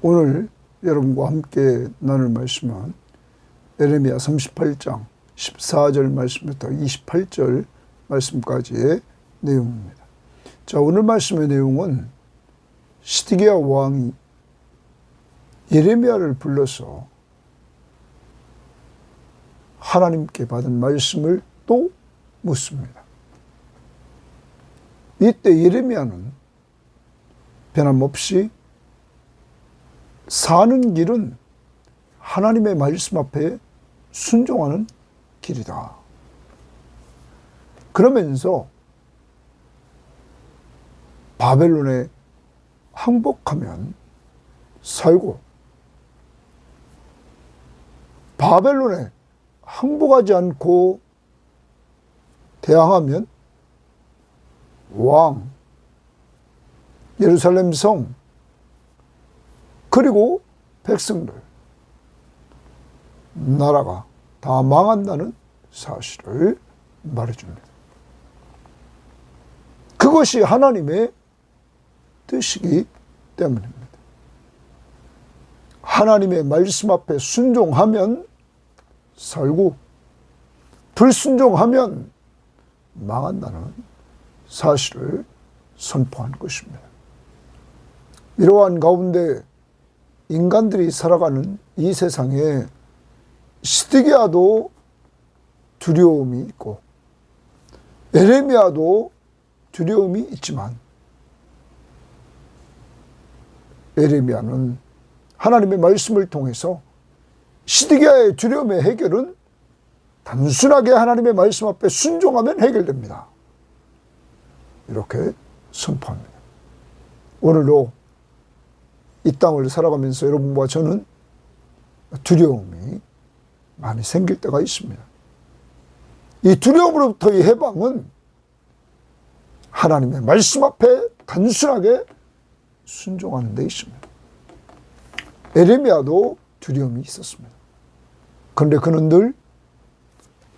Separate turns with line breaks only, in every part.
오늘 여러분과 함께 나눌 말씀은 예레미야 38장 14절 말씀부터 28절 말씀까지의 내용입니다. 자, 오늘 말씀의 내용은 시드기야 왕이 예레미야를 불러서 하나님께 받은 말씀을 또 묻습니다. 이때 예레미야는 변함없이 사는 길은 하나님의 말씀 앞에 순종하는 길이다. 그러면서 바벨론에 항복하면 살고 바벨론에 항복하지 않고 대항하면 왕, 예루살렘 성, 그리고 백성들, 나라가 다 망한다는 사실을 말해줍니다. 그것이 하나님의 뜻이기 때문입니다. 하나님의 말씀 앞에 순종하면 살고 불순종하면 망한다는 사실을 선포한 것입니다. 이러한 가운데 인간들이 살아가는 이 세상에 시드기야도 두려움이 있고 예레미야도 두려움이 있지만 예레미야는 하나님의 말씀을 통해서 시드기야의 두려움의 해결은 단순하게 하나님의 말씀 앞에 순종하면 해결됩니다. 이렇게 선포합니다. 오늘도 이 땅을 살아가면서 여러분과 저는 두려움이 많이 생길 때가 있습니다. 이 두려움으로부터의 해방은 하나님의 말씀 앞에 단순하게 순종하는 데 있습니다. 예레미야도 두려움이 있었습니다. 그런데 그는 늘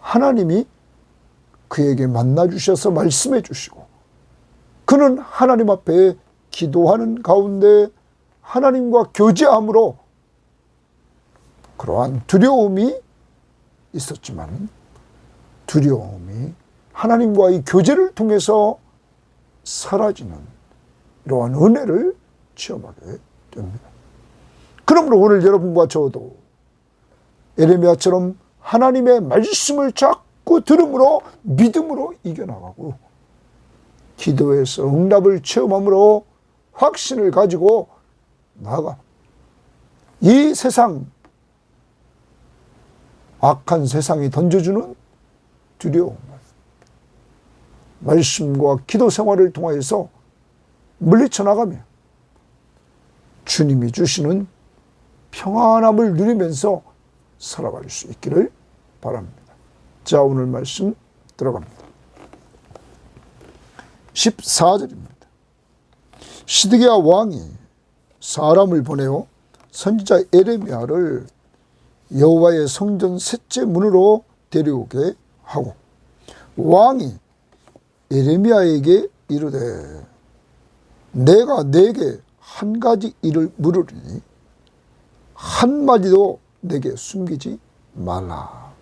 하나님이 그에게 만나주셔서 말씀해 주시고 그는 하나님 앞에 기도하는 가운데 하나님과 교제함으로 그러한 두려움이 있었지만 두려움이 하나님과의 교제를 통해서 사라지는 이러한 은혜를 체험하게 됩니다. 그러므로 오늘 여러분과 저도 예레미야처럼 하나님의 말씀을 자꾸 들음으로 믿음으로 이겨나가고 기도에서 응답을 체험함으로 확신을 가지고 나아가 이 세상, 악한 세상이 던져주는 두려움을 말씀과 기도 생활을 통해서 물리쳐 나가며 주님이 주시는 평안함을 누리면서 살아갈 수 있기를 바랍니다. 자, 오늘 말씀 들어갑니다. 14절입니다. 시드기야 왕이 사람을 보내어 선지자 예레미야를 여호와의 성전 셋째 문으로 데려오게 하고 왕이 예레미야에게 이르되 내가 네게 한 가지 일을 물으리니 한마디도 내게 숨기지 말라.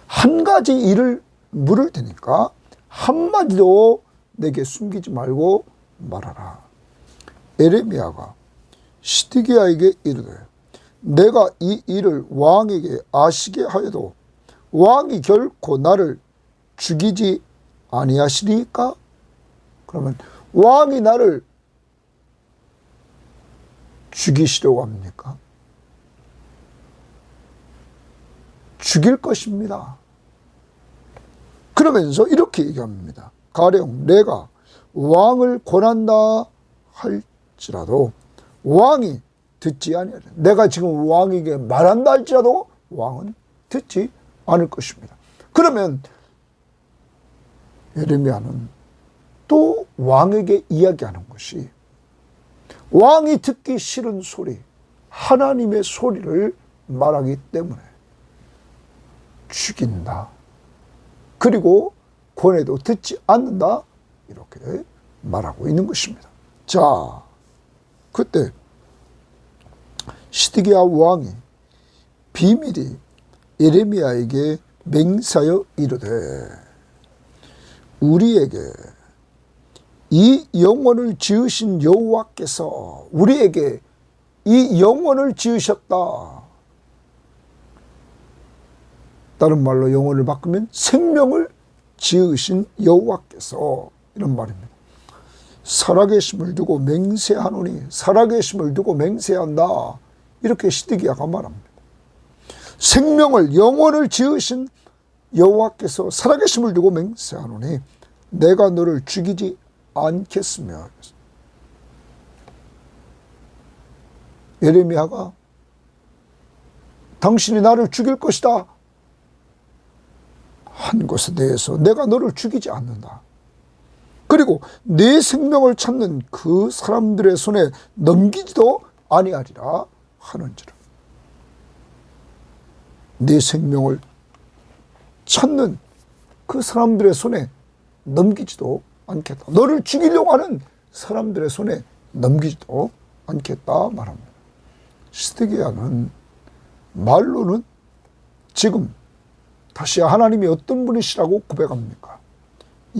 한 가지 일을 물을 테니까 한마디도 내게 숨기지 말고 말하라. 예레미야가 시드기야에게 이르되 내가 이 일을 왕에게 아시게 하여도 왕이 결코 나를 죽이지 아니하시리까? 그러면 왕이 나를 죽이시려고 합니까? 죽일 것입니다. 그러면서 이렇게 얘기합니다. 가령 내가 왕을 권한다 할지라도 왕이 듣지 아니하리라. 내가 지금 왕에게 말한다 할지라도 왕은 듣지 않을 것입니다. 그러면 예레미야는 또 왕에게 이야기하는 것이 왕이 듣기 싫은 소리, 하나님의 소리를 말하기 때문에 죽인다. 그리고 권해도 듣지 않는다. 이렇게 말하고 있는 것입니다. 자, 그때 시드기야 왕이 비밀이 예레미야에게 맹세하여 이르되 우리에게 이 영혼을 지으신 여호와께서 우리에게 이 영혼을 지으셨다. 다른 말로 영혼을 바꾸면 생명을 지으신 여호와께서 이런 말입니다. 살아계심을 두고 맹세하노니 살아계심을 두고 맹세한다. 이렇게 시드기야가 말합니다. 생명을 영혼을 지으신 여호와께서 살아계심을 두고 맹세하노니 내가 너를 죽이지 않겠으며. 예레미야가 당신이 나를 죽일 것이다 한 것에 대해서 내가 너를 죽이지 않는다. 그리고 내 생명을 찾는 그 사람들의 손에 넘기지도 아니하리라 하는지라. 내 생명을 찾는 그 사람들의 손에 넘기지도 않겠다. 너를 죽이려고 하는 사람들의 손에 넘기지도 않겠다 말합니다. 시드기야는 말로는 지금 다시 하나님이 어떤 분이시라고 고백합니까?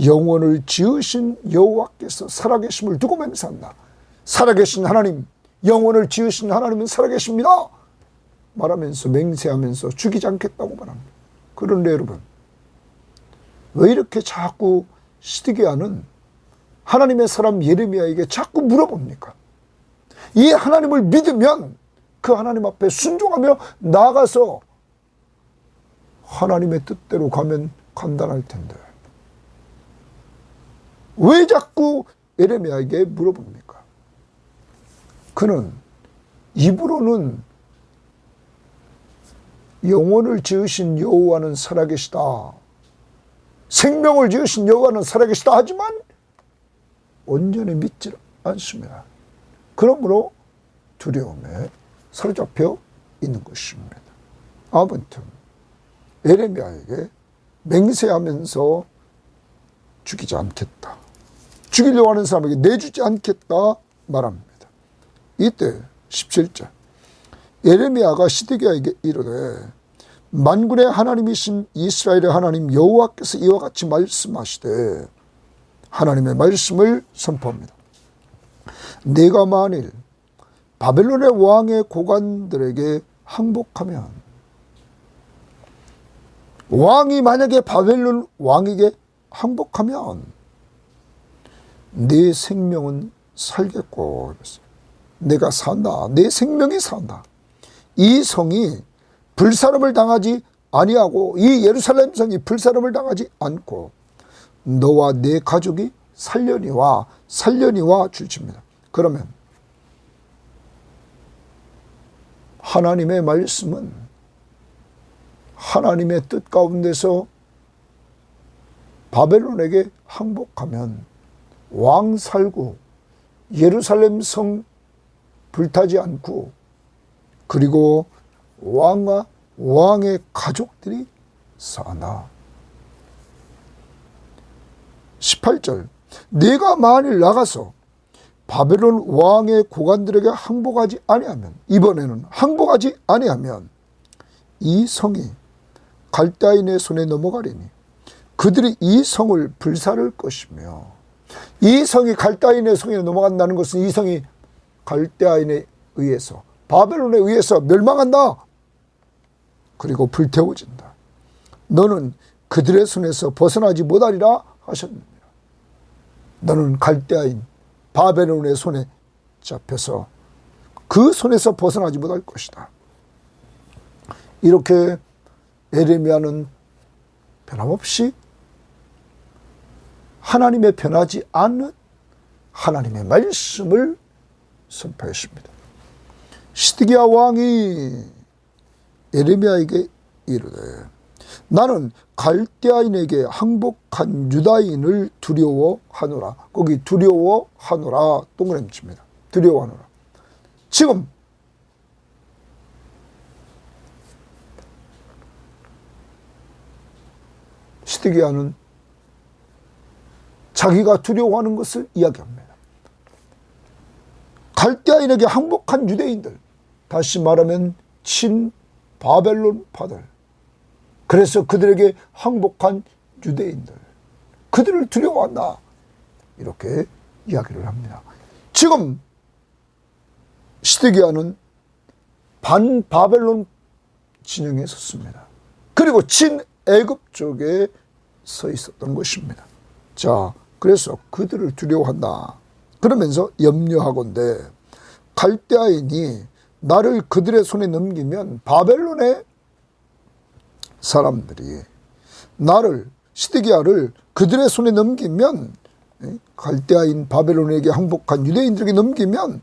영혼을 지으신 여호와께서 살아계심을 두고 맹세한다. 살아계신 하나님, 영혼을 지으신 하나님은 살아계십니다 말하면서 맹세하면서 죽이지 않겠다고 말합니다. 그런데 여러분, 왜 이렇게 자꾸 시드기야는 하나님의 사람 예레미야에게 자꾸 물어봅니까? 이 하나님을 믿으면 그 하나님 앞에 순종하며 나아가서 하나님의 뜻대로 가면 간단할 텐데 왜 자꾸 예레미야에게 물어봅니까? 그는 입으로는 영혼을 지으신 여호와는 살아계시다, 생명을 지으신 여호와는 살아계시다 하지만 온전히 믿지 않습니다. 그러므로 두려움에 사로잡혀 있는 것입니다. 아무튼 예레미야에게 맹세하면서 죽이지 않겠다, 죽이려고 하는 사람에게 내주지 않겠다 말합니다. 이때 17절 예레미야가 시드기야에게 이르되 만군의 하나님이신 이스라엘의 하나님 여호와께서 이와 같이 말씀하시되, 하나님의 말씀을 선포합니다. 내가 만일 바벨론의 왕의 고관들에게 항복하면, 왕이 만약에 바벨론 왕에게 항복하면 내 생명은 살겠고, 내가 산다, 내 생명이 산다. 이 성이 불사름을 당하지 아니하고 이 예루살렘 성이 불사름을 당하지 않고 너와 내 가족이 살려니와 줄칩니다. 그러면 하나님의 말씀은 하나님의 뜻 가운데서 바벨론에게 항복하면 왕 살고 예루살렘 성 불타지 않고, 그리고 왕과 왕의 가족들이 사나. 18절 내가 만일 나가서 바벨론 왕의 고관들에게 항복하지 아니하면, 이번에는 항복하지 아니하면 이 성이 갈대아인의 손에 넘어가리니 그들이 이 성을 불사를 것이며, 이 성이 갈대아인의 손에 넘어간다는 것은 이 성이 갈대아인에 의해서, 바벨론에 의해서 멸망한다. 그리고 불태워진다. 너는 그들의 손에서 벗어나지 못하리라 하셨느니라. 너는 갈대아인 바벨론의 손에 잡혀서 그 손에서 벗어나지 못할 것이다. 이렇게 예레미야는 변함없이 하나님의 변하지 않는 하나님의 말씀을 선포했습니다. 시드기야 왕이 예레미야에게 이르되 나는 갈대아인에게 항복한 유다인을 두려워하노라. 거기 두려워하노라 동그라미 칩니다. 두려워하노라. 지금 시드기야는 자기가 두려워하는 것을 이야기합니다. 갈대아인에게 항복한 유대인들, 다시 말하면 친바벨론파들, 그래서 그들에게 항복한 유대인들, 그들을 두려워한다, 이렇게 이야기를 합니다. 지금 시드기야는 반바벨론 진영에 섰습니다. 그리고 친애굽 쪽에 서 있었던 것입니다. 자, 그래서 그들을 두려워한다 그러면서 염려하건대 갈대아인이 나를 그들의 손에 넘기면, 바벨론의 사람들이 나를, 시드기야를 그들의 손에 넘기면, 갈대아인 바벨론에게 항복한 유대인들에게 넘기면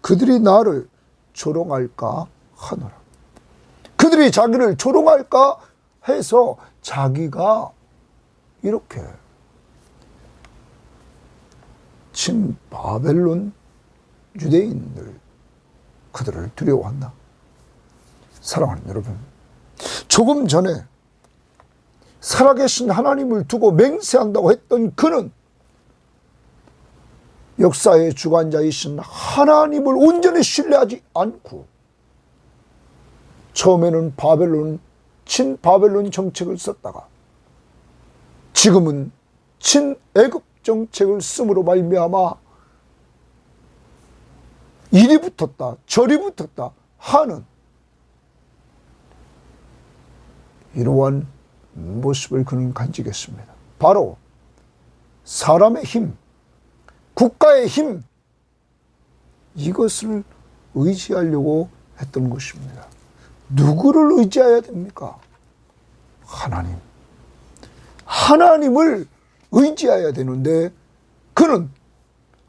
그들이 나를 조롱할까 하노라. 그들이 자기를 조롱할까 해서 자기가 이렇게 친바벨론 유대인들, 그들을 두려워한다. 사랑하는 여러분, 조금 전에 살아계신 하나님을 두고 맹세한다고 했던 그는 역사의 주관자이신 하나님을 온전히 신뢰하지 않고 처음에는 친바벨론 정책을 썼다가 지금은 친애굽 정책을 씀으로 말미암아 이리 붙었다 저리 붙었다 하는 이러한 모습을 그는 간직했습니다. 바로 사람의 힘, 국가의 힘, 이것을 의지하려고 했던 것입니다. 누구를 의지해야 됩니까? 하나님. 하나님을 의지해야 되는데 그는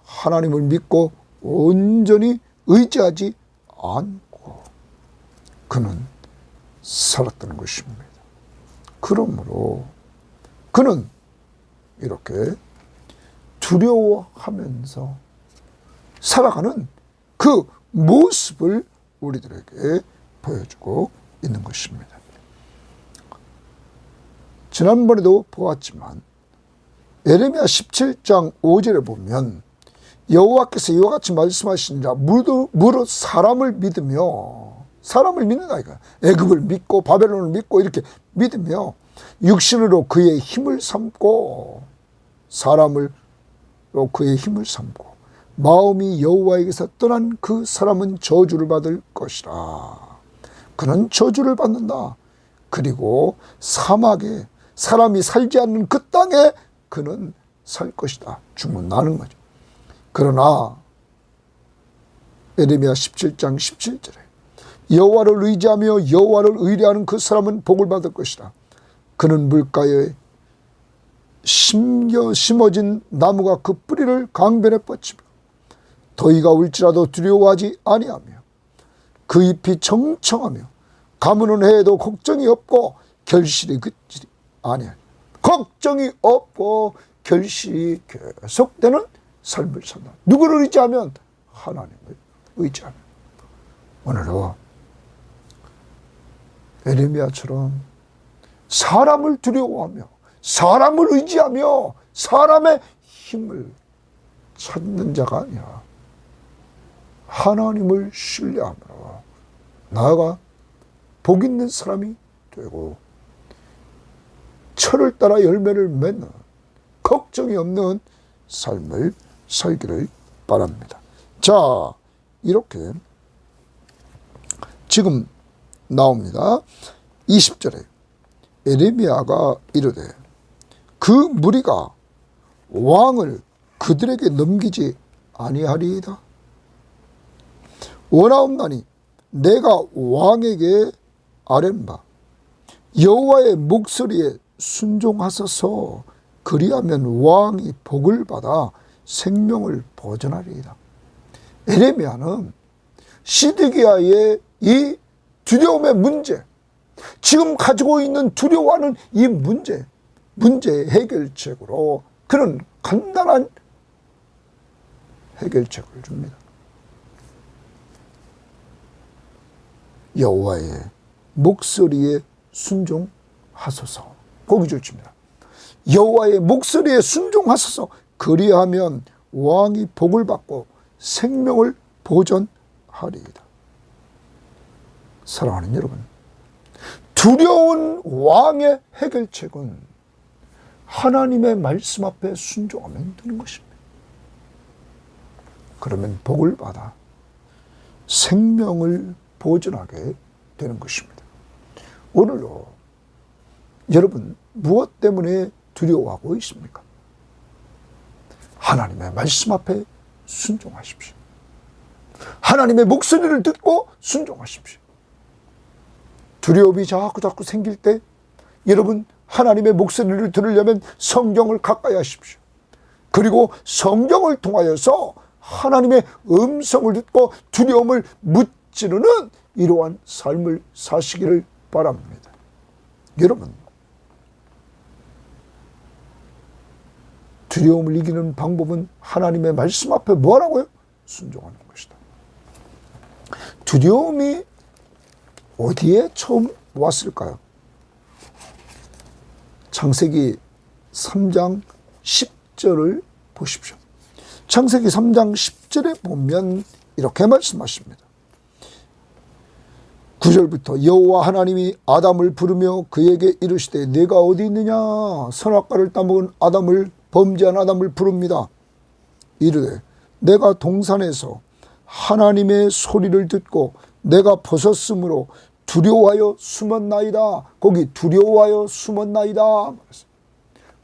하나님을 믿고 온전히 의지하지 않고 그는 살았던 것입니다. 그러므로 그는 이렇게 두려워하면서 살아가는 그 모습을 우리들에게 보여주고 있는 것입니다. 지난번에도 보았지만 예레미야 17장 5절에 보면 여호와께서 이와 같이 말씀하시니라. 무릇 사람을 믿으며, 사람을 믿는다 이거야. 애굽을 믿고 바벨론을 믿고 이렇게 믿으며 육신으로 그의 힘을 삼고, 사람으로 그의 힘을 삼고 마음이 여호와에게서 떠난 그 사람은 저주를 받을 것이라. 그는 저주를 받는다. 그리고 사막에, 사람이 살지 않는 그 땅에 그는 살 것이다. 주문하는 거죠. 그러나 예레미야 17장 17절에 여호와를 의지하며 여호와를 의뢰하는 그 사람은 복을 받을 것이라. 그는 물가에 심어진 나무가 그 뿌리를 강변에 뻗치며 더위가 올지라도 두려워하지 아니하며 그 잎이 청청하며 가무는 해에도 걱정이 없고 결실이 그치지 아니하니. 걱정이 없고 결실이 계속되는 삶을 산다. 누구를 의지하면? 하나님을 의지하면. 오늘은 예레미야처럼 사람을 두려워하며 사람을 의지하며 사람의 힘을 찾는 자가 아니라 하나님을 신뢰함으로 나아가 복 있는 사람이 되고 철을 따라 열매를 맺는 걱정이 없는 삶을 살기를 바랍니다. 자, 이렇게 지금 나옵니다. 20절에 예레미야가 이르되 그 무리가 왕을 그들에게 넘기지 아니하리이다. 원하옵나니 내가 왕에게 아뢰바 여호와의 목소리에 순종하소서. 그리하면 왕이 복을 받아 생명을 보존하리이다. 예레미야는 시드기야의 이 두려움의 문제, 지금 가지고 있는 두려워하는 이 문제 해결책으로 그는 간단한 해결책을 줍니다. 여호와의 목소리에 순종하소서. 거기를 줍니다. 여호와의 목소리에 순종하소서. 그리하면 왕이 복을 받고 생명을 보존하리이다. 사랑하는 여러분, 두려운 왕의 해결책은 하나님의 말씀 앞에 순종하면 되는 것입니다. 그러면 복을 받아 생명을 보존하게 되는 것입니다. 오늘도 여러분 무엇 때문에 두려워하고 있습니까? 하나님의 말씀 앞에 순종하십시오. 하나님의 목소리를 듣고 순종하십시오. 두려움이 자꾸 생길 때 여러분 하나님의 목소리를 들으려면 성경을 가까이 하십시오. 그리고 성경을 통하여서 하나님의 음성을 듣고 두려움을 무찌르는 이러한 삶을 사시기를 바랍니다. 여러분, 두려움을 이기는 방법은 하나님의 말씀 앞에 뭐라고요? 순종하는 것이다. 두려움이 어디에 처음 왔을까요? 창세기 3장 10절을 보십시오. 창세기 3장 10절에 보면 이렇게 말씀하십니다. 9절부터 여호와 하나님이 아담을 부르며 그에게 이르시되 네가 어디 있느냐? 선악과를 따먹은 아담을, 범죄한 아담을 부릅니다. 이르되 내가 동산에서 하나님의 소리를 듣고 내가 벗었으므로 두려워하여 숨었나이다. 거기 두려워하여 숨었나이다.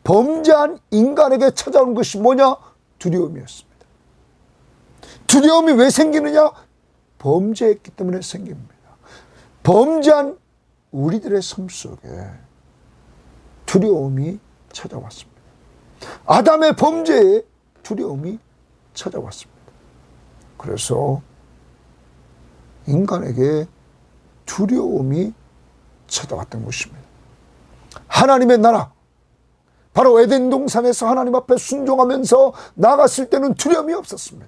범죄한 인간에게 찾아오는 것이 뭐냐? 두려움이었습니다. 두려움이 왜 생기느냐? 범죄했기 때문에 생깁니다. 범죄한 우리들의 삶 속에 두려움이 찾아왔습니다. 아담의 범죄에 두려움이 찾아왔습니다. 그래서 인간에게 두려움이 찾아왔던 것입니다. 하나님의 나라, 바로 에덴 동산에서 하나님 앞에 순종하면서 나갔을 때는 두려움이 없었습니다.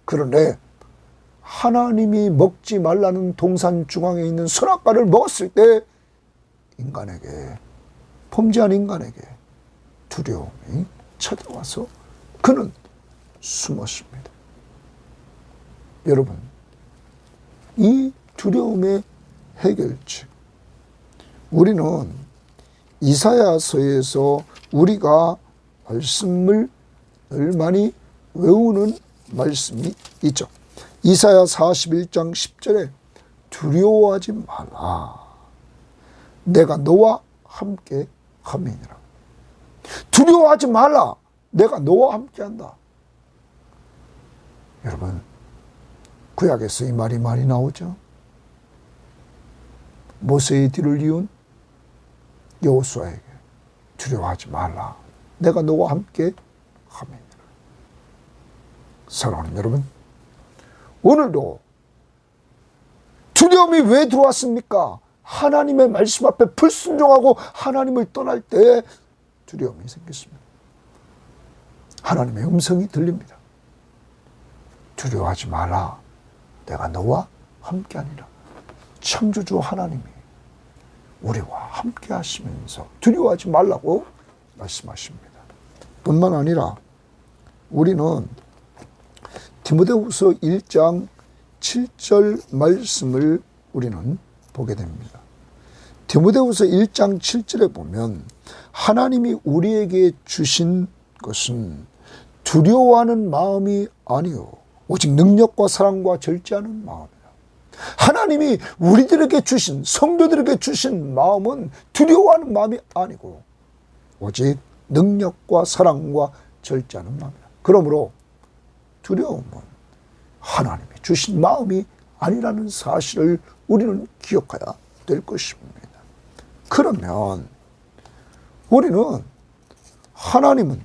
그런데 하나님이 먹지 말라는 동산 중앙에 있는 선악과를 먹었을 때 인간에게, 범죄한 인간에게 두려움이 찾아와서 그는 숨었습니다. 여러분, 이 두려움의 해결책, 우리는 이사야서에서 우리가 말씀을 늘 많이 외우는 말씀이 있죠. 이사야 41장 10절에 두려워하지 말라. 내가 너와 함께 함이니라. 두려워하지 말라. 내가 너와 함께 한다. 여러분, 구약에서 이 말이 많이 나오죠. 모세의 뒤를 이은 여호수아에게 두려워하지 말라. 내가 너와 함께 함이니라. 사랑하는 여러분, 오늘도 두려움이 왜 들어왔습니까? 하나님의 말씀 앞에 불순종하고 하나님을 떠날 때 두려움이 생겼습니다. 하나님의 음성이 들립니다. 두려워하지 마라. 내가 너와 함께하니라. 창조주 하나님이 우리와 함께 하시면서 두려워하지 말라고 말씀하십니다. 뿐만 아니라 우리는 디모데후서 1장 7절 말씀을 우리는 보게 됩니다. 디모데후서 1장 7절에 보면 하나님이 우리에게 주신 것은 두려워하는 마음이 아니요 오직 능력과 사랑과 절제하는 마음이다. 하나님이 우리들에게 주신, 성도들에게 주신 마음은 두려워하는 마음이 아니고 오직 능력과 사랑과 절제하는 마음이다. 그러므로 두려움은 하나님이 주신 마음이 아니라는 사실을 우리는 기억해야 될 것입니다. 그러면 우리는 하나님은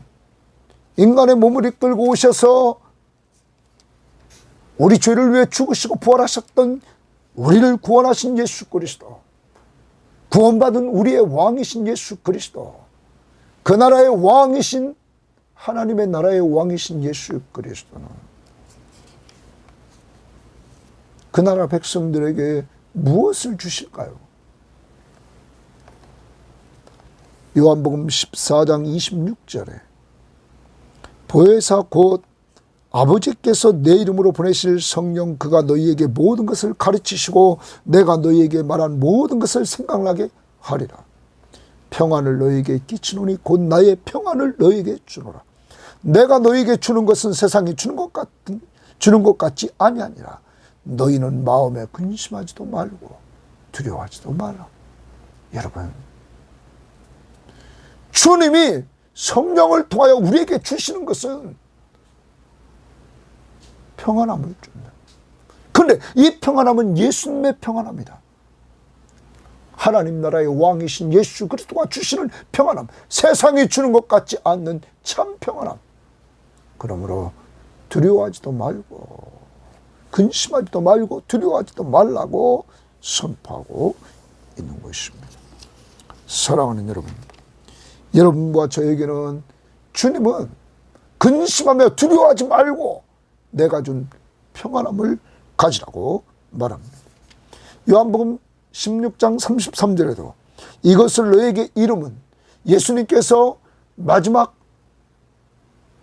인간의 몸을 이끌고 오셔서 우리 죄를 위해 죽으시고 부활하셨던 우리를 구원하신 예수 그리스도, 구원받은 우리의 왕이신 예수 그리스도, 그 나라의 왕이신 하나님의 나라의 왕이신 예수 그리스도는 그 나라 백성들에게 무엇을 주실까요? 요한복음 14장 26절에 보혜사 곧 아버지께서 내 이름으로 보내실 성령 그가 너희에게 모든 것을 가르치시고 내가 너희에게 말한 모든 것을 생각나게 하리라. 평안을 너희에게 끼치노니 곧 나의 평안을 너희에게 주노라. 내가 너희에게 주는 것은 세상이 주는 것 같지 아니하니라. 너희는 마음에 근심하지도 말고 두려워하지도 말라. 여러분, 주님이 성령을 통하여 우리에게 주시는 것은 평안함을 줍니다. 그런데 이 평안함은 예수님의 평안함이다. 하나님 나라의 왕이신 예수 그리스도가 주시는 평안함, 세상이 주는 것 같지 않는 참 평안함. 그러므로 두려워하지도 말고 근심하지도 말고 두려워하지도 말라고 선포하고 있는 것입니다. 사랑하는 여러분, 여러분과 저에게는 주님은 근심하며 두려워하지 말고 내가 준 평안함을 가지라고 말합니다. 요한복음 16장 33절에도 이것을 너에게 이름은 예수님께서 마지막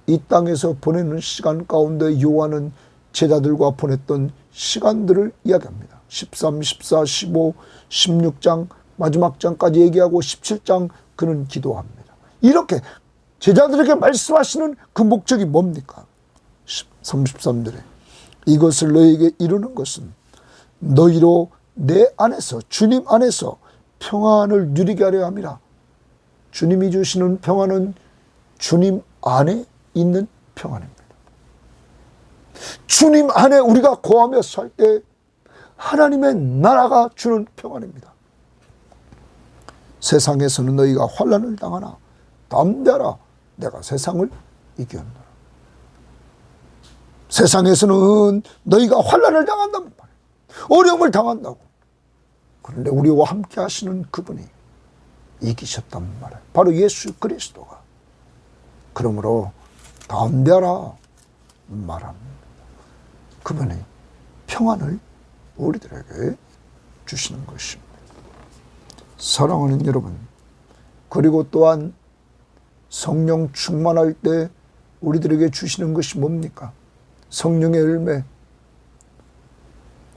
이 땅에서 보내는 시간 가운데 요한은 제자들과 보냈던 시간들을 이야기합니다. 13, 14, 15, 16장 마지막 장까지 얘기하고 17장 그는 기도합니다. 이렇게 제자들에게 말씀하시는 그 목적이 뭡니까? 33절에 이것을 너에게 이루는 것은 너희로 내 안에서 주님 안에서 평안을 누리게 하려 함이라. 주님이 주시는 평안은 주님 안에 있는 평안입니다. 주님 안에 우리가 거하며 살 때 하나님의 나라가 주는 평안입니다. 세상에서는 너희가 환난을 당하나 담대하라. 내가 세상을 이겼노라. 세상에서는 너희가 환난을 당한단 말이에요. 어려움을 당한다고. 그런데 우리와 함께 하시는 그분이 이기셨단 말이에요. 바로 예수 그리스도가. 그러므로 담대하라 말합니다. 그분이 평안을 우리들에게 주시는 것입니다. 사랑하는 여러분, 그리고 또한 성령 충만할 때 우리들에게 주시는 것이 뭡니까? 성령의 열매.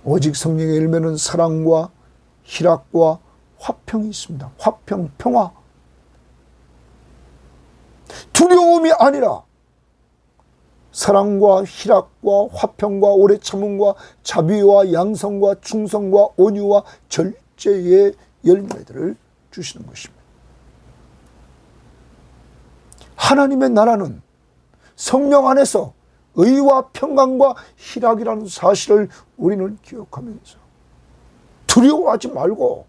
오직 성령의 열매는 사랑과 희락과 화평이 있습니다. 화평, 평화. 두려움이 아니라 사랑과 희락과 화평과 오래 참음과 자비와 양성과 충성과 온유와 절제의 열매들을 주시는 것입니다. 하나님의 나라는 성령 안에서 의와 평강과 희락이라는 사실을 우리는 기억하면서 두려워하지 말고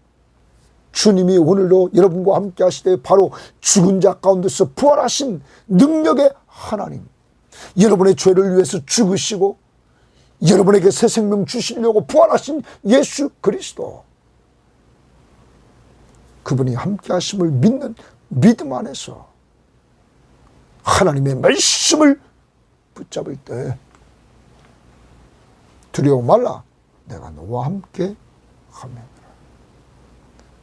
주님이 오늘도 여러분과 함께 하시되 바로 죽은 자 가운데서 부활하신 능력의 하나님, 여러분의 죄를 위해서 죽으시고 여러분에게 새 생명 주시려고 부활하신 예수 그리스도, 그분이 함께 하심을 믿는 믿음 안에서 하나님의 말씀을 붙잡을 때 두려워 말라. 내가 너와 함께 하며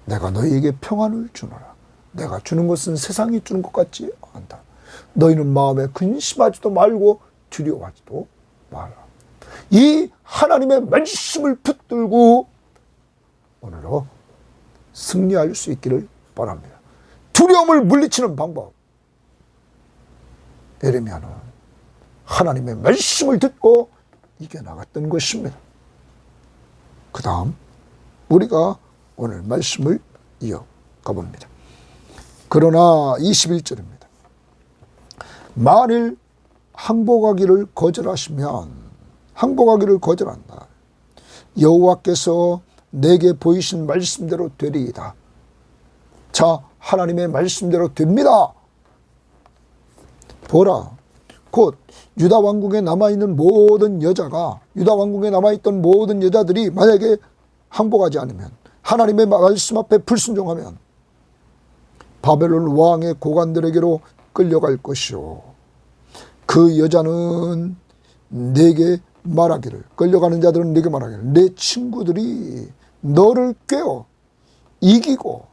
내가 너희에게 평안을 주노라. 내가 주는 것은 세상이 주는 것 같지 않다. 너희는 마음에 근심하지도 말고 두려워하지도 마라. 이 하나님의 말씀을 붙들고 오늘도 승리할 수 있기를 바랍니다. 두려움을 물리치는 방법, 예레미야는 하나님의 말씀을 듣고 이겨나갔던 것입니다. 그 다음 우리가 오늘 말씀을 이어가 봅니다. 그러나 21절입니다. 만일 항복하기를 거절하시면, 항복하기를 거절한다, 여호와께서 내게 보이신 말씀대로 되리이다. 자, 하나님의 말씀대로 됩니다. 보라, 곧 유다 왕국에 남아있는 모든 여자가, 유다 왕국에 남아있던 모든 여자들이 만약에 항복하지 않으면, 하나님의 말씀 앞에 불순종하면 바벨론 왕의 고관들에게로 끌려갈 것이요, 그 여자는 내게 말하기를, 끌려가는 자들은 내게 말하기를, 내 친구들이 너를 꿰어 이기고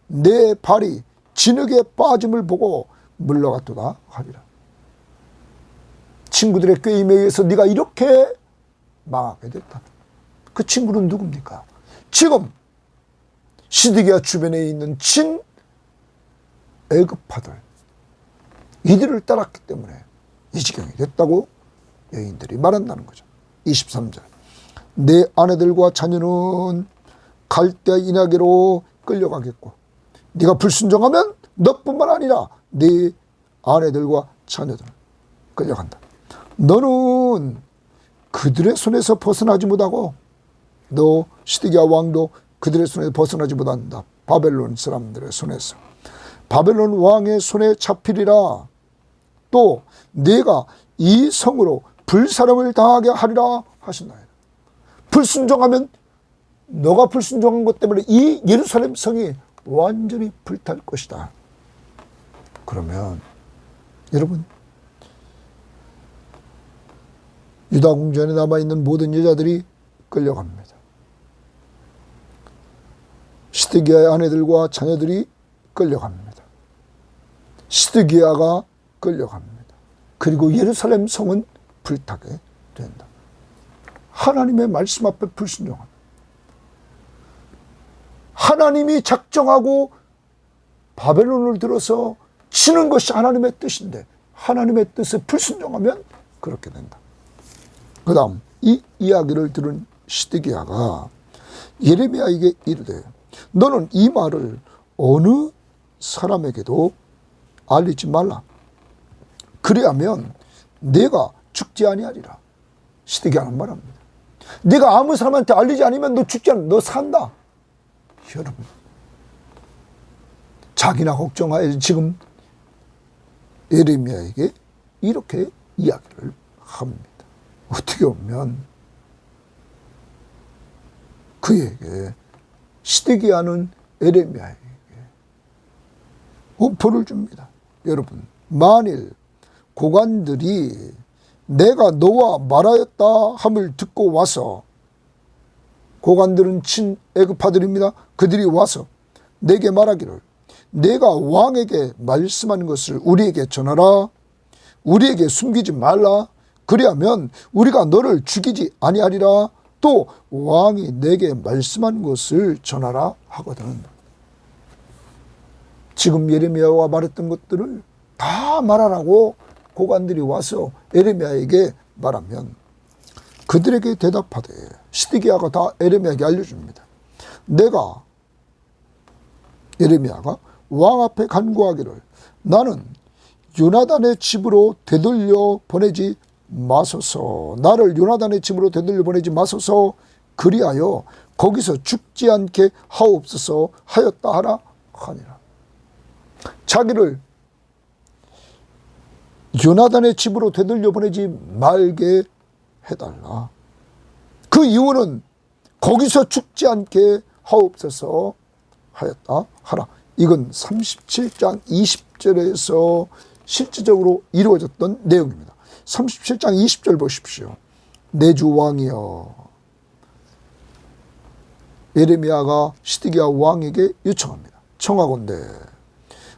내 발이 진흙에 빠짐을 보고 물러갔도다 하리라. 친구들의 꾀임에 의해서 네가 이렇게 망하게 됐다. 그 친구는 누굽니까? 지금 시드기야 주변에 있는 친 애굽파들, 이들을 따랐기 때문에 이 지경이 됐다고 여인들이 말한다는 거죠. 23절. 내 아내들과 자녀는 갈대아 인하게로 끌려가겠고 네가 불순종하면 너뿐만 아니라 네 아내들과 자녀들은 끌려간다. 너는 그들의 손에서 벗어나지 못하고 너 시드기야 왕도 그들의 손에서 벗어나지 못한다. 바벨론 사람들의 손에서. 바벨론 왕의 손에 잡히리라. 또 네가 이 성으로 불사름을 당하게 하리라 하신다. 불순종하면 너가 불순종한 것 때문에 이 예루살렘 성이 완전히 불탈 것이다. 그러면 여러분, 유다 궁전에 남아있는 모든 여자들이 끌려갑니다. 시드기야의 아내들과 자녀들이 끌려갑니다. 시드기야가 끌려갑니다. 그리고 예루살렘 성은 불타게 된다. 하나님의 말씀 앞에 불순종합니다. 하나님이 작정하고 바벨론을 들어서 치는 것이 하나님의 뜻인데 하나님의 뜻에 불순종하면 그렇게 된다. 그 다음 이 이야기를 들은 시드기야가 예레미야에게 이르되 너는 이 말을 어느 사람에게도 알리지 말라. 그리하면 내가 죽지 아니하리라. 시드기야는 말합니다. 네가 아무 사람한테 알리지 않으면 너 죽지 않아. 너 산다. 여러분, 자기나 걱정하여 지금 예레미야에게 이렇게 이야기를 합니다. 어떻게 보면 그에게 시드기야는 예레미야에게 오포를 줍니다. 여러분, 만일 고관들이 내가 너와 말하였다 함을 듣고 와서, 고관들은 친 애굽파들입니다. 그들이 와서 내게 말하기를 내가 왕에게 말씀하는 것을 우리에게 전하라. 우리에게 숨기지 말라. 그리하면 우리가 너를 죽이지 아니하리라. 또 왕이 내게 말씀한 것을 전하라 하거든. 지금 예레미야가 말했던 것들을 다 말하라고 고관들이 와서 예레미야에게 말하면 그들에게 대답하되, 시드기야가 다 예레미야에게 알려줍니다. 내가, 예레미야가 왕 앞에 간구하기를 나는 요나단의 집으로 되돌려 보내지 마소서. 나를 요나단의 집으로 되돌려 보내지 마소서. 그리하여 거기서 죽지 않게 하옵소서 하였다 하라 하니라. 자기를 요나단의 집으로 되돌려 보내지 말게 해달라. 그 이유는 거기서 죽지 않게 하옵소서 하였다 하라. 이건 37장 20절에서 실질적으로 이루어졌던 내용입니다. 37장 20절 보십시오. 내 주 왕이여. 예레미야가 시드기야 왕에게 요청합니다. 청하건대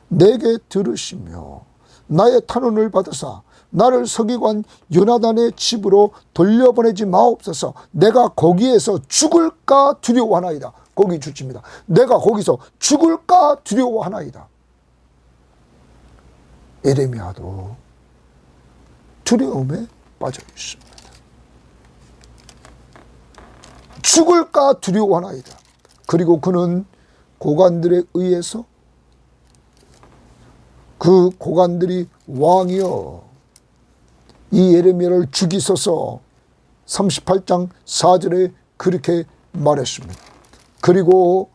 내게 들으시며 나의 탄원을 받으사 나를 서기관 요나단의 집으로 돌려보내지 마옵소서. 내가 거기에서 죽을까 두려워하나이다. 거기 주칩니다. 내가 거기서 죽을까 두려워하나이다. 예레미야도 두려움에 빠져 있습니다. 죽을까 두려워하나이다. 그리고 그는 고관들에 의해서, 그 고관들이 왕이여 이 예레미야를 죽이소서 38장 4절에 그렇게 말했습니다. 그리고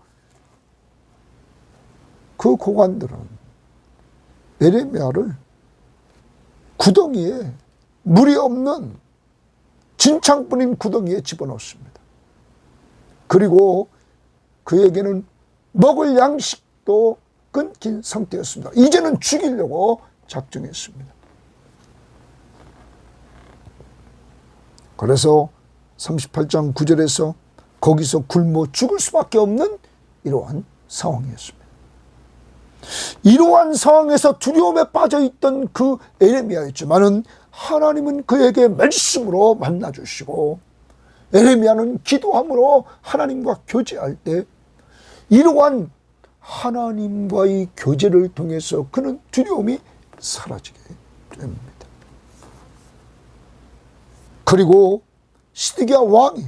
그 고관들은 예레미야를 구덩이에, 물이 없는 진창뿐인 구덩이에 집어넣습니다. 그리고 그에게는 먹을 양식도 끊긴 상태였습니다. 이제는 죽이려고 작정했습니다. 그래서 38장 9절에서 거기서 굶어 죽을 수밖에 없는 이러한 상황이었습니다. 이러한 상황에서 두려움에 빠져있던 그 예레미야였지만은 하나님은 그에게 말씀으로 만나주시고 에레미야는 기도함으로 하나님과 교제할 때 이러한 하나님과의 교제를 통해서 그는 두려움이 사라지게 됩니다. 그리고 시드기야 왕이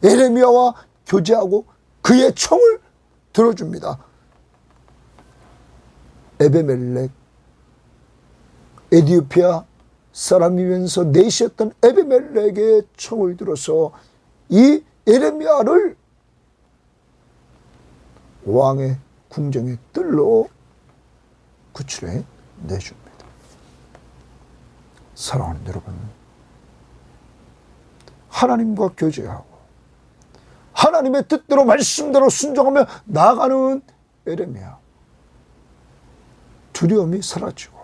에레미야와 교제하고 그의 총을 들어줍니다. 에베멜렉, 에디오피아 사람이면서 내시였던 에베멜렉의 총을 들어서 이 에레미야를 왕의 궁정의 뜰로 구출해 내줍니다. 사랑하는 여러분, 하나님과 교제하고 하나님의 뜻대로 말씀대로 순종하며 나아가는 에레미야, 두려움이 사라지고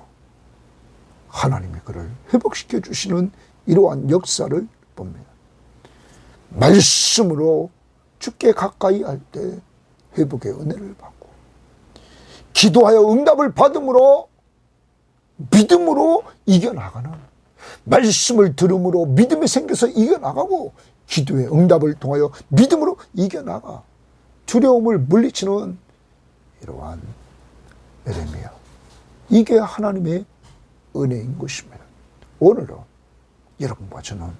하나님이 그를 회복시켜 주시는 이러한 역사를 봅니다. 말씀으로 주께 가까이 할 때 회복의 은혜를 받고, 기도하여 응답을 받음으로 믿음으로 이겨나가는, 말씀을 들음으로 믿음이 생겨서 이겨나가고, 기도의 응답을 통하여 믿음으로 이겨나가 두려움을 물리치는 이러한 에레미야, 이게 하나님의 은혜인 것입니다. 오늘은 여러분과 저는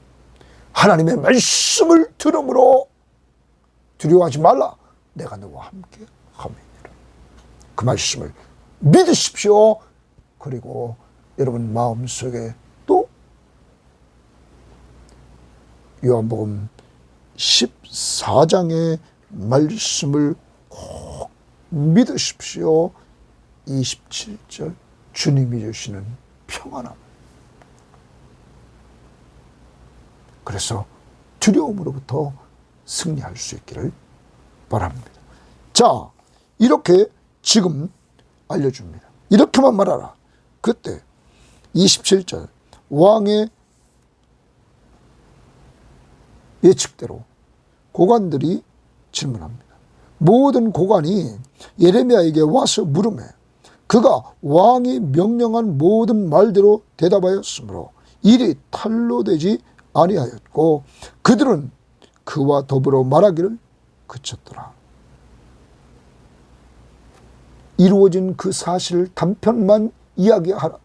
하나님의 말씀을 들음으로 두려워하지 말라, 내가 너와 함께 함이니라. 그 말씀을 믿으십시오. 그리고 여러분 마음속에 또 요한복음 14장의 말씀을 꼭 믿으십시오. 27절, 주님이 주시는 평안함. 그래서 두려움으로부터 승리할 수 있기를 바랍니다. 자, 이렇게 지금 알려줍니다. 이렇게만 말하라. 그때 27절, 왕의 예측대로 고관들이 질문합니다. 모든 고관이 예레미야에게 와서 물으매 그가 왕이 명령한 모든 말대로 대답하였으므로 일이 탈로 되지 아니하였고 그들은 그와 더불어 말하기를 그쳤더라. 이루어진 그 사실을 단편만 이야기하라.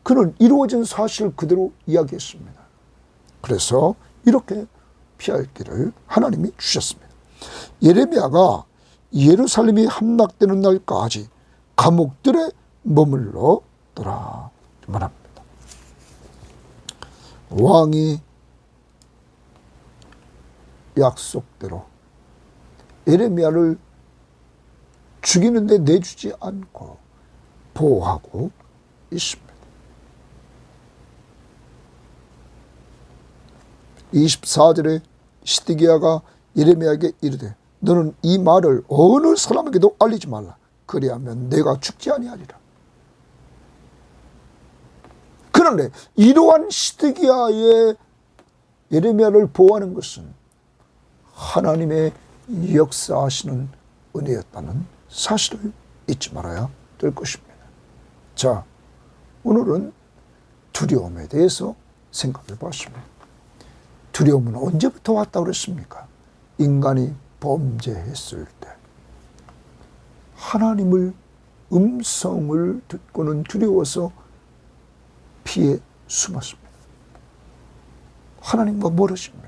그는 이루어진 사실을 그대로 이야기했습니다. 그래서 이렇게 피할 길을 하나님이 주셨습니다. 예레미야가 예루살렘이 함락되는 날까지 감옥들에 머물렀더라 말합니다. 왕이 약속대로 예레미야를 죽이는데 내주지 않고 보호하고 있습니다. 24절에 시드기야가 예레미야에게 이르되 너는 이 말을 어느 사람에게도 알리지 말라. 그리하면 내가 죽지 아니하리라. 그런데 이러한 시드기야의 예레미야를 보호하는 것은 하나님의 역사하시는 은혜였다는 사실을 잊지 말아야 될 것입니다. 자, 오늘은 두려움에 대해서 생각해 봤습니다. 두려움은 언제부터 왔다고 그랬습니까? 인간이 범죄했을 때 하나님을 음성을 듣고는 두려워서 피해 숨었습니다. 하나님과 멀어집니다.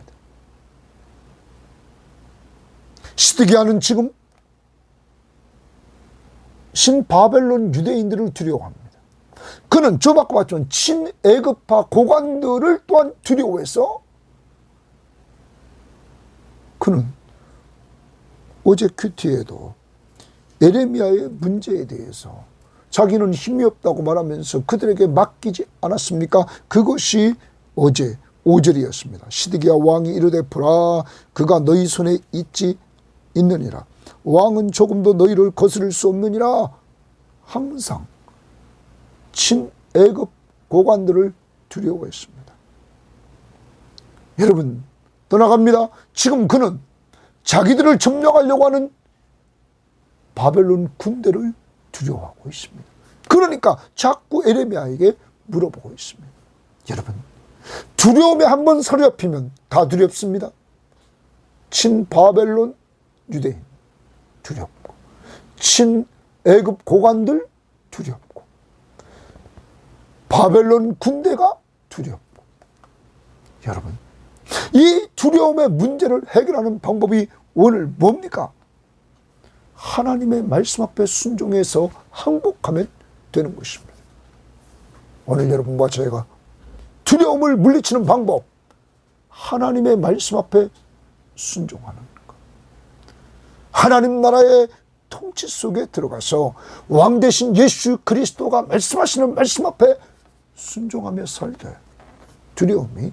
시드기야는 지금 신바벨론 유대인들을 두려워합니다. 그는 저 아까 봤지만 친애굽파 고관들을 또한 두려워해서 그는 어제 큐티에도 예레미야의 문제에 대해서 자기는 힘이 없다고 말하면서 그들에게 맡기지 않았습니까? 그것이 어제 5절이었습니다. 시드기야 왕이 이르되 보라 그가 너희 손에 있느니라. 왕은 조금도 너희를 거스를 수 없느니라. 항상 친애굽 고관들을 두려워했습니다. 여러분 떠나갑니다. 지금 그는 자기들을 점령하려고 하는 바벨론 군대를 두려워하고 있습니다. 그러니까 자꾸 에레미야에게 물어보고 있습니다. 여러분, 두려움에 한번 사로잡히면 다 두렵습니다. 친바벨론 유대인 두렵고, 친애굽 고관들 두렵고, 바벨론 군대가 두렵고. 여러분, 이 두려움의 문제를 해결하는 방법이 오늘 뭡니까? 하나님의 말씀 앞에 순종해서 항복하면 되는 것입니다. 오늘 여러분과 저희가 두려움을 물리치는 방법, 하나님의 말씀 앞에 순종하는 것. 하나님 나라의 통치 속에 들어가서 왕 대신 예수 그리스도가 말씀하시는 말씀 앞에 순종하며 살 때 두려움이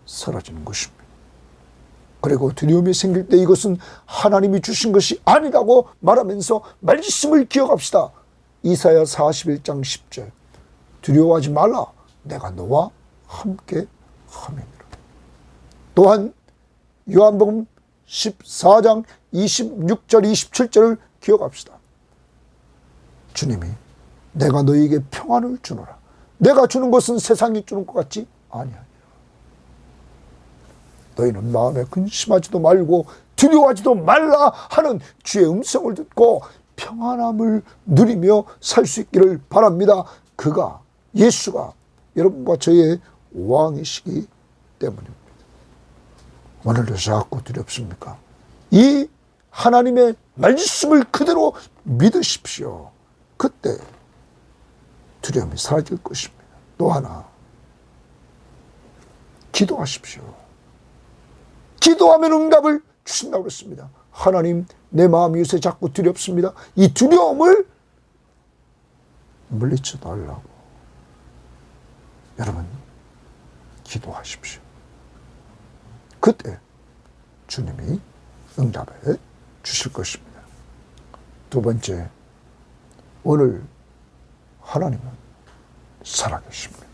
사라지는 것입니다. 그리고 두려움이 생길 때 이것은 하나님이 주신 것이 아니라고 말하면서 말씀을 기억합시다. 이사야 41장 10절. 두려워하지 말라. 내가 너와 함께 함이니라. 또한 요한복음 14장 26절 27절을 기억합시다. 주님이 내가 너희에게 평안을 주노라. 내가 주는 것은 세상이 주는 것 같지 아니하니라. 너희는 마음에 근심하지도 말고 두려워하지도 말라 하는 주의 음성을 듣고 평안함을 누리며 살 수 있기를 바랍니다. 그가, 예수가 여러분과 저의 왕이시기 때문입니다. 오늘도 자꾸 두렵습니까? 이 하나님의 말씀을 그대로 믿으십시오. 그때 두려움이 사라질 것입니다. 또 하나, 기도하십시오. 기도하면 응답을 주신다고 그랬습니다. 하나님, 내 마음이 요새 자꾸 두렵습니다. 이 두려움을 물리쳐 달라고. 여러분, 기도하십시오. 그때 주님이 응답해 주실 것입니다. 두 번째, 오늘 하나님은 살아계십니다.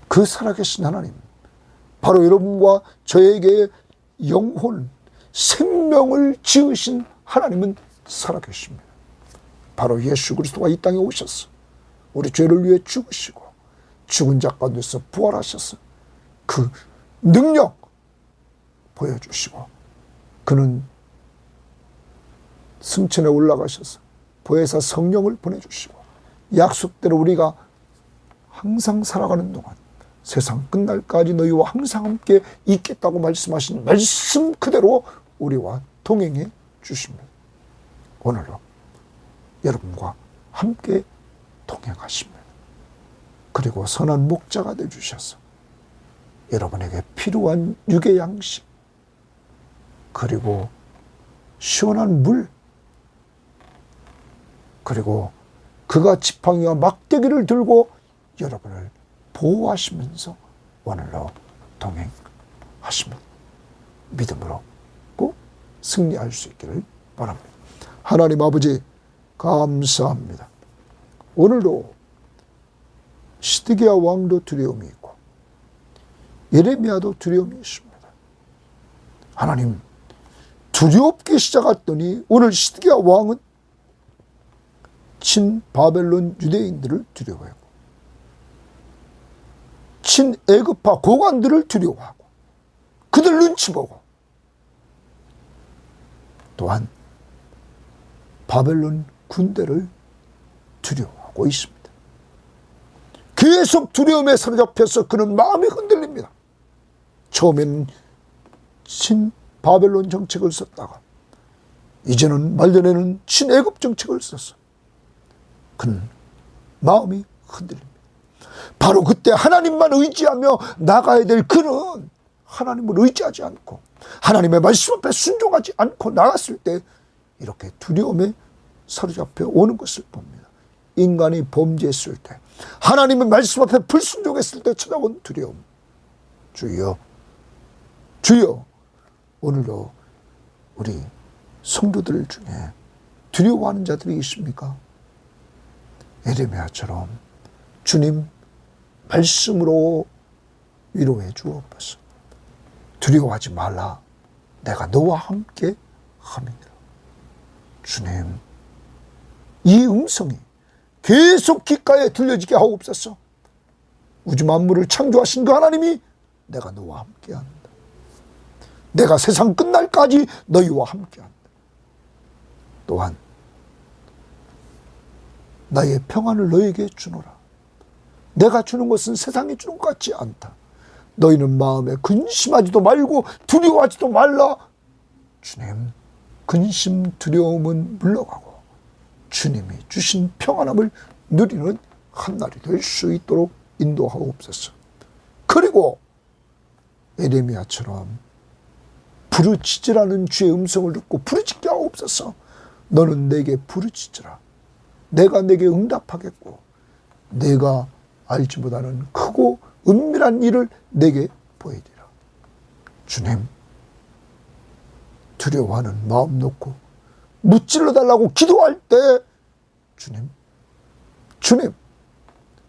그 살아계신 하나님, 바로 여러분과 저에게 영혼, 생명을 지으신 하나님은 살아계십니다. 바로 예수 그리스도가 이 땅에 오셔서 우리 죄를 위해 죽으시고 죽은 자 가운데서 부활하셔서 그 능력 보여주시고, 그는 승천에 올라가셔서 보혜사 성령을 보내주시고 약속대로 우리가 항상 살아가는 동안 세상 끝날까지 너희와 항상 함께 있겠다고 말씀하신 말씀 그대로 우리와 동행해 주십니다. 오늘도 여러분과 함께 동행하십니다. 그리고 선한 목자가 되어주셔서 여러분에게 필요한 육의 양식, 그리고 시원한 물, 그리고 그가 지팡이와 막대기를 들고 여러분을 보호하시면서 오늘로 동행하십니다. 믿음으로 꼭 승리할 수 있기를 바랍니다. 하나님 아버지, 감사합니다. 오늘도 시드기야 왕도 두려움이 있고 예레미야도 두려움이 있습니다. 하나님, 두렵게 시작했더니 오늘 시드기야 왕은 친바벨론 유대인들을 두려워하고 친애굽파 고관들을 두려워하고 그들 눈치 보고 또한 바벨론 군대를 두려워하고 있습니다. 계속 두려움에 사로잡혀서 그는 마음이 흔들립니다. 처음에는 친바벨론 정책을 썼다가 이제는 말년에는 친애굽 정책을 썼어. 그는 마음이 흔들립니다. 바로 그때 하나님만 의지하며 나가야 될 그는 하나님을 의지하지 않고 하나님의 말씀 앞에 순종하지 않고 나갔을 때 이렇게 두려움에 사로잡혀 오는 것을 봅니다. 인간이 범죄했을 때, 하나님의 말씀 앞에 불순종했을 때 찾아온 두려움. 주여, 주여, 오늘도 우리 성도들 중에 두려워하는 자들이 있습니까? 예레미야처럼 주님 말씀으로 위로해 주옵소서. 두려워하지 말라. 내가 너와 함께 함이니라. 주님, 이 음성이 계속 귓가에 들려지게 하옵소서. 우주 만물을 창조하신 그 하나님이 내가 너와 함께한다. 내가 세상 끝날까지 너희와 함께한다. 또한 나의 평안을 너에게 주노라. 내가 주는 것은 세상이 주는 것 같지 않다. 너희는 마음에 근심하지도 말고 두려워하지도 말라. 주님, 근심 두려움은 물러가고 주님이 주신 평안함을 누리는 한날이 될 수 있도록 인도하옵소서. 그리고 에레미야처럼 부르짖으라는 주의 음성을 듣고 부르짖게 하옵소서. 너는 내게 부르짖으라. 내가 내게 응답하겠고 내가 알지 못하는 크고 은밀한 일을 내게 보이리라. 주님, 두려워하는 마음 놓고 무찔러 달라고 기도할 때 주님,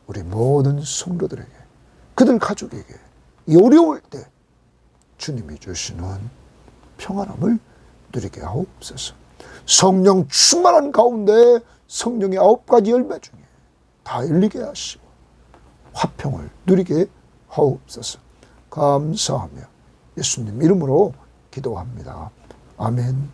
우리 모든 성도들에게, 그들 가족에게 이 어려울 때 주님이 주시는 평안함을 누리게 하옵소서. 성령 충만한 가운데 성령의 9가지 열매 중에 다 열리게 하시고 화평을 누리게 하옵소서. 감사하며 예수님 이름으로 기도합니다. 아멘.